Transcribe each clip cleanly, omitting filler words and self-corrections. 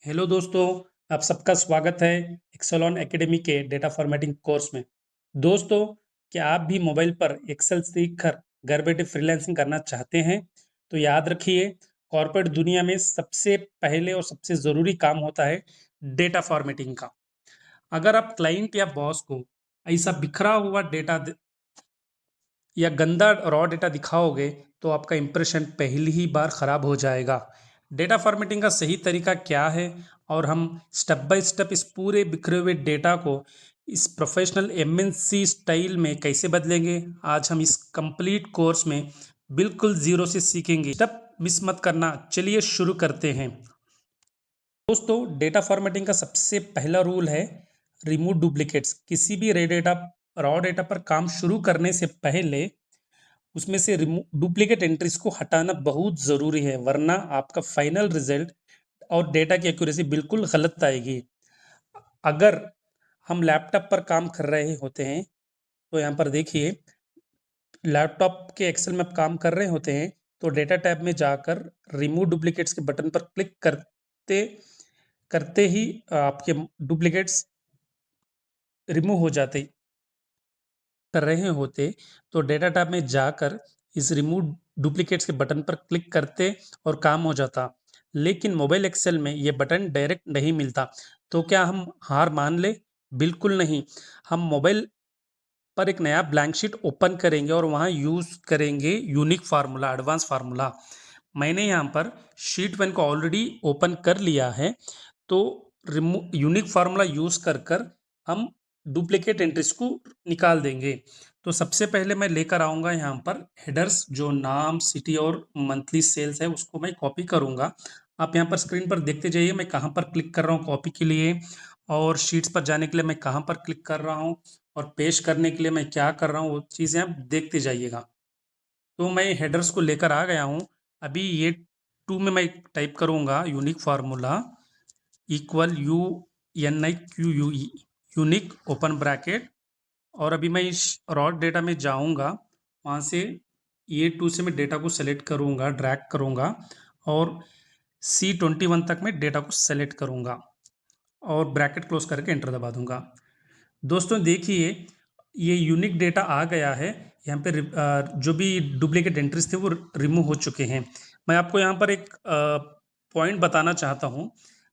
Hello दोस्तों, आप सबका स्वागत है एक्सेल एकेडमी के डेटा फॉर्मेटिंग कोर्स में। दोस्तों, क्या आप भी मोबाइल पर एक्सेल सीखकर घर बैठे फ्रीलांसिंग करना चाहते हैं? तो याद रखिए, कॉर्पोरेट दुनिया में सबसे पहले और सबसे ज़रूरी काम होता है डेटा फॉर्मेटिंग का। अगर आप क्लाइंट या बॉस को ऐसा बिखरा हुआ डेटा या गंदा रॉ डेटा दिखाओगे तो आपका इंप्रेशन पहली ही बार खराब हो जाएगा। डेटा फॉर्मेटिंग का सही तरीका क्या है और हम स्टेप बाय स्टेप इस पूरे बिखरे हुए डेटा को इस प्रोफेशनल एमएनसी स्टाइल में कैसे बदलेंगे, आज हम इस कंप्लीट कोर्स में बिल्कुल जीरो से सीखेंगे। स्टेप मिस मत करना, चलिए शुरू करते हैं। दोस्तों, डेटा फॉर्मेटिंग का सबसे पहला रूल है रिमूव डुप्लीकेट्स। किसी भी रॉ डेटा पर काम शुरू करने से पहले उसमें से डुप्लीकेट एंट्रीज को हटाना बहुत ज़रूरी है, वरना आपका फाइनल रिजल्ट और डेटा की एक्यूरेसी बिल्कुल गलत आएगी। अगर हम लैपटॉप पर काम कर रहे होते हैं तो यहाँ पर देखिए, लैपटॉप के एक्सेल में आप काम कर रहे होते हैं तो डेटा टैब में जाकर रिमूव डुप्लीकेट्स के बटन पर क्लिक करते करते ही आपके डुप्लीकेट्स रिमूव हो जाते कर रहे होते तो डेटा टैब में जाकर इस रिमूव डुप्लीकेट्स के बटन पर क्लिक करते और काम हो जाता। लेकिन मोबाइल एक्सेल में ये बटन डायरेक्ट नहीं मिलता। तो क्या हम हार मान ले? बिल्कुल नहीं। हम मोबाइल पर एक नया ब्लैंक शीट ओपन करेंगे और वहाँ यूज़ करेंगे यूनिक फार्मूला, एडवांस फार्मूला। मैंने यहाँ पर शीट 1 को ऑलरेडी ओपन कर लिया है। तो यूनिक फार्मूला यूज़ कर हम डुप्लीकेट एंट्रीज को निकाल देंगे। तो सबसे पहले मैं लेकर आऊँगा यहाँ पर हेडर्स, जो नाम, सिटी और मंथली सेल्स है उसको मैं कॉपी करूँगा। आप यहाँ पर स्क्रीन पर देखते जाइए मैं कहाँ पर क्लिक कर रहा हूँ कॉपी के लिए, और शीट्स पर जाने के लिए मैं कहाँ पर क्लिक कर रहा हूँ, और पेस्ट करने के लिए मैं क्या कर रहा हूँ, वो चीज़ें आप देखते जाइएगा। तो मैं हेडर्स को लेकर आ गया हूँ। अभी ये 2 में मैं टाइप करूँगा unique formula equal UNIQUE, unique open bracket. और अभी मैं इस रॉ डेटा में जाऊंगा, वहाँ से E2 से मैं डेटा को सेलेक्ट करूंगा, ड्रैग करूंगा और C21 तक मैं डेटा को सेलेक्ट करूंगा और ब्रैकेट क्लोज करके एंटर दबा दूंगा। दोस्तों देखिए, ये यूनिक डेटा आ गया है। यहाँ पे जो भी डुप्लीकेट एंट्रीज थे वो रिमूव हो चुके हैं। मैं आपको यहाँ पर एक पॉइंट बताना चाहता हूँ।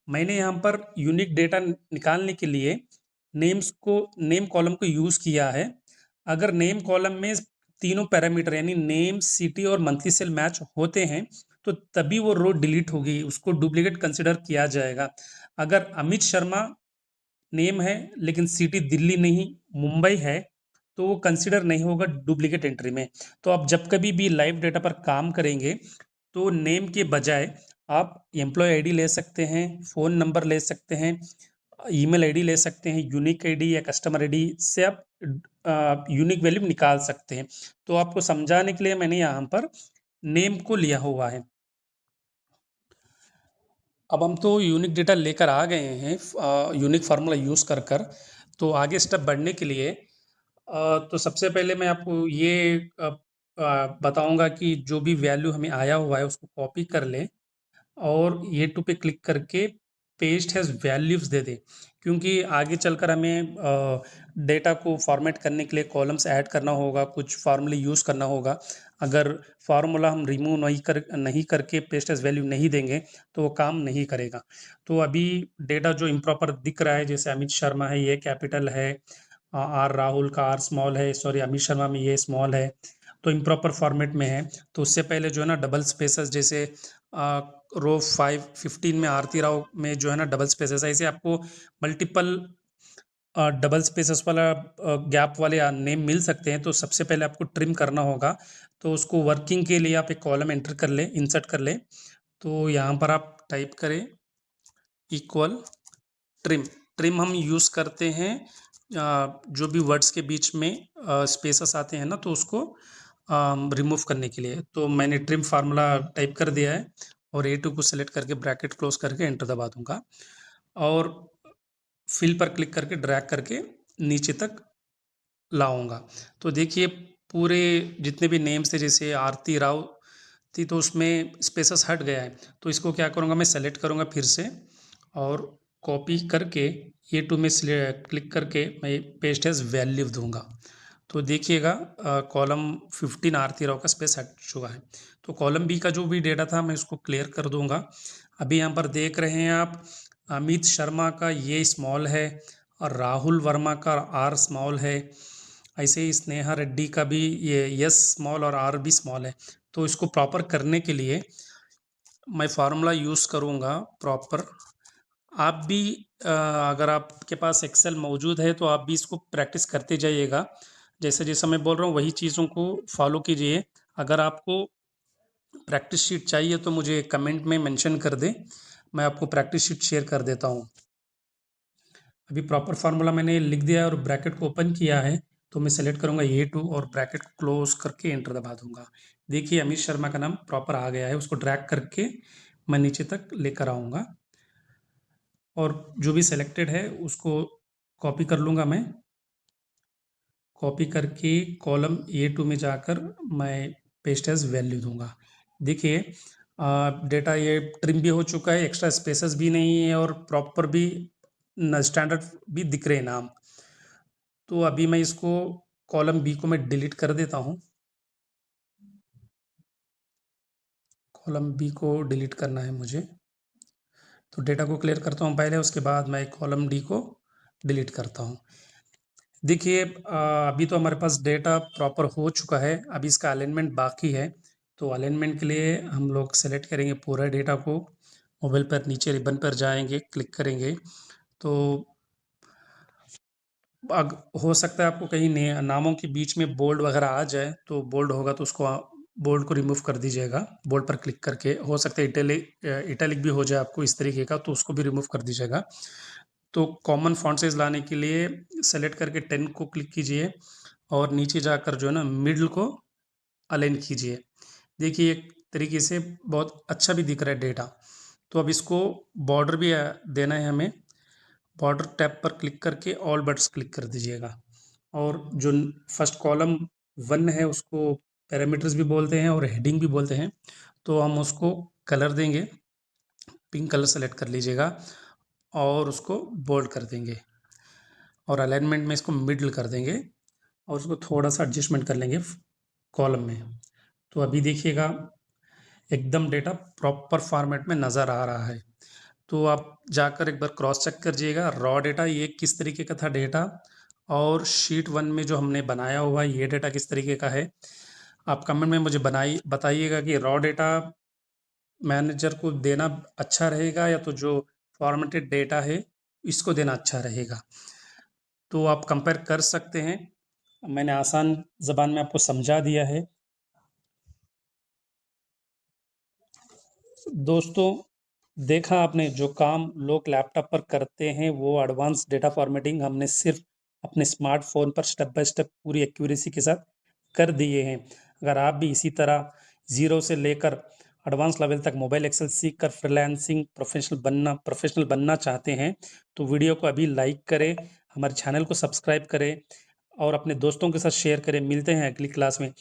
मैंने यहाँ पर यूनिक डेटा निकालने के लिए नेम कॉलम को यूज़ किया है। अगर नेम कॉलम में तीनों पैरामीटर यानी नेम, सिटी और मंथली सेल मैच होते हैं तो तभी वो रो डिलीट होगी, उसको डुप्लीकेट कंसिडर किया जाएगा। अगर अमित शर्मा नेम है लेकिन सिटी दिल्ली नहीं मुंबई है तो वो कंसिडर नहीं होगा डुप्लीकेट एंट्री में। तो आप जब कभी भी लाइव डेटा पर काम करेंगे तो नेम के बजाय आप एम्प्लॉय आईडी ले सकते हैं, फ़ोन नंबर ले सकते हैं, ईमेल आईडी ले सकते हैं, यूनिक आईडी या कस्टमर आईडी से आप यूनिक वैल्यू निकाल सकते हैं। तो आपको समझाने के लिए मैंने यहाँ पर नेम को लिया हुआ है। अब हम तो यूनिक डेटा लेकर आ गए हैं यूनिक फार्मूला यूज़ कर तो आगे स्टेप बढ़ने के लिए तो सबसे पहले मैं आपको ये बताऊंगा कि जो भी वैल्यू हमें आया हुआ है उसको कॉपी कर लें और ये टू पे क्लिक करके पेस्ट हैज़ वैल्यूज़ दे दें, क्योंकि आगे चलकर हमें डेटा को फॉर्मेट करने के लिए कॉलम्स ऐड करना होगा, कुछ फार्मूले यूज़ करना होगा। अगर फार्मूला हम रिमूव नहीं करके पेस्ट एज़ वैल्यू नहीं देंगे तो वो काम नहीं करेगा। तो अभी डेटा जो इम्प्रॉपर दिख रहा है, जैसे अमित शर्मा है ये कैपिटल है, आर राहुल का आर स्मॉल है, सॉरी अमित शर्मा में ये स्मॉल है, तो इम्प्रॉपर फॉर्मेट में है। तो उससे पहले जो है ना डबल स्पेसेस, जैसे रो 515 में आरती राव में जो है ना डबल स्पेसेस, ऐसे आपको मल्टीपल डबल स्पेसेस वाला गैप वाले नेम मिल सकते हैं। तो सबसे पहले आपको ट्रिम करना होगा। तो उसको वर्किंग के लिए आप एक कॉलम एंटर कर लें, इंसर्ट कर लें। तो यहाँ पर आप टाइप करें इक्वल ट्रिम। ट्रिम हम यूज़ करते हैं जो भी वर्ड्स के बीच में स्पेसेस आते हैं ना, तो उसको रिमूव करने के लिए। तो मैंने ट्रिम फार्मूला टाइप कर दिया है और A2 को सेलेक्ट करके ब्रैकेट क्लोज करके एंटर दबा दूंगा और फिल पर क्लिक करके ड्रैग करके नीचे तक लाऊंगा। तो देखिए, पूरे जितने भी नेम्स थे, जैसे आरती राव थी तो उसमें स्पेसेस हट गया है। तो इसको क्या करूँगा, मैं सेलेक्ट करूँगा फिर से और कॉपी करके A2 में क्लिक करके मैं पेस्ट एज वैल्यू दूंगा। तो देखिएगा कॉलम 15 आरती राव का स्पेस हट चुका है। तो कॉलम बी का जो भी डेटा था मैं इसको क्लियर कर दूंगा। अभी यहाँ पर देख रहे हैं आप, अमित शर्मा का ये स्मॉल है और राहुल वर्मा का आर स्मॉल है। ऐसे ही स्नेहा रेड्डी का भी ये यस स्मॉल और आर भी स्मॉल है। तो इसको प्रॉपर करने के लिए मैं फार्मूला यूज़ करूँगा प्रॉपर। आप भी अगर आपके पास एक्सेल मौजूद है तो आप भी इसको प्रैक्टिस करते जाइएगा। जैसे जैसे मैं बोल रहा हूँ वही चीज़ों को फॉलो कीजिए। अगर आपको प्रैक्टिस शीट चाहिए तो मुझे कमेंट में मेंशन कर दें, मैं आपको प्रैक्टिस शीट शेयर कर देता हूँ। अभी प्रॉपर फार्मूला मैंने लिख दिया है और ब्रैकेट को ओपन किया है, तो मैं सेलेक्ट करूँगा A2 और ब्रैकेट क्लोज करके एंटर दबा दूंगा। देखिए अमित शर्मा का नाम प्रॉपर आ गया है, उसको ड्रैग करके मैं नीचे तक लेकर आऊँगा और जो भी सिलेक्टेड है उसको कॉपी कर लूँगा। मैं कॉपी करके कॉलम A2 में जाकर मैं पेस्ट एज वैल्यू दूंगा। देखिए डेटा ये ट्रिम भी हो चुका है, एक्स्ट्रा स्पेसेस भी नहीं है और प्रॉपर भी स्टैंडर्ड भी दिख रहे हैं नाम। तो अभी मैं इसको कॉलम बी को मैं डिलीट कर देता हूँ। कॉलम बी को डिलीट करना है मुझे, तो डेटा को क्लियर करता हूँ पहले, उसके बाद मैं कॉलम डी को डिलीट करता हूँ। देखिए अभी तो हमारे पास डेटा प्रॉपर हो चुका है, अभी इसका अलाइनमेंट बाकी है। तो अलाइनमेंट के लिए हम लोग सेलेक्ट करेंगे पूरा डेटा को, मोबाइल पर नीचे रिबन पर जाएंगे, क्लिक करेंगे। तो हो सकता है आपको कहीं नामों के बीच में बोल्ड वगैरह आ जाए, तो बोल्ड होगा तो उसको बोल्ड को रिमूव कर दीजिएगा बोल्ड पर क्लिक करके। हो सकता है इटैलिक भी हो जाए आपको इस तरीके का, तो उसको भी रिमूव कर दीजिएगा। तो कॉमन फॉन्ट साइज लाने के लिए सेलेक्ट करके 10 को क्लिक कीजिए और नीचे जाकर जो है ना मिडल को अलाइन कीजिए। देखिए एक तरीके से बहुत अच्छा भी दिख रहा है डेटा। तो अब इसको बॉर्डर भी देना है हमें, बॉर्डर टैब पर क्लिक करके ऑल बटन्स क्लिक कर दीजिएगा। और जो फर्स्ट कॉलम 1 है उसको पैरामीटर्स भी बोलते हैं और हेडिंग भी बोलते हैं। तो हम उसको कलर देंगे, पिंक कलर सेलेक्ट कर लीजिएगा और उसको बोल्ड कर देंगे और अलाइनमेंट में इसको मिडल कर देंगे और उसको थोड़ा सा एडजस्टमेंट कर लेंगे कॉलम में। तो अभी देखिएगा एकदम डेटा प्रॉपर फॉर्मेट में नज़र आ रहा है। तो आप जाकर एक बार क्रॉस चेक करिएगा रॉ डेटा ये किस तरीके का था डेटा, और शीट 1 में जो हमने बनाया हुआ है ये डेटा किस तरीके का है। आप कमेंट में मुझे बताइएगा कि रॉ डेटा मैनेजर को देना अच्छा रहेगा या तो जो फॉर्मेटेड डेटा है इसको देना अच्छा रहेगा। तो आप कंपेयर कर सकते हैं, मैंने आसान ज़बान में आपको समझा दिया है। दोस्तों देखा आपने, जो काम लोग लैपटॉप पर करते हैं वो एडवांस डेटा फॉर्मेटिंग हमने सिर्फ अपने स्मार्टफोन पर स्टेप बाय स्टेप पूरी एक्यूरेसी के साथ कर दिए हैं। अगर आप भी इसी तरह ज़ीरो से लेकर एडवांस लेवल तक मोबाइल एक्सेल सीख कर फ्रीलांसिंग प्रोफेशनल बनना चाहते हैं तो वीडियो को अभी लाइक करें, हमारे चैनल को सब्सक्राइब करें और अपने दोस्तों के साथ शेयर करें। मिलते हैं अगली क्लास में।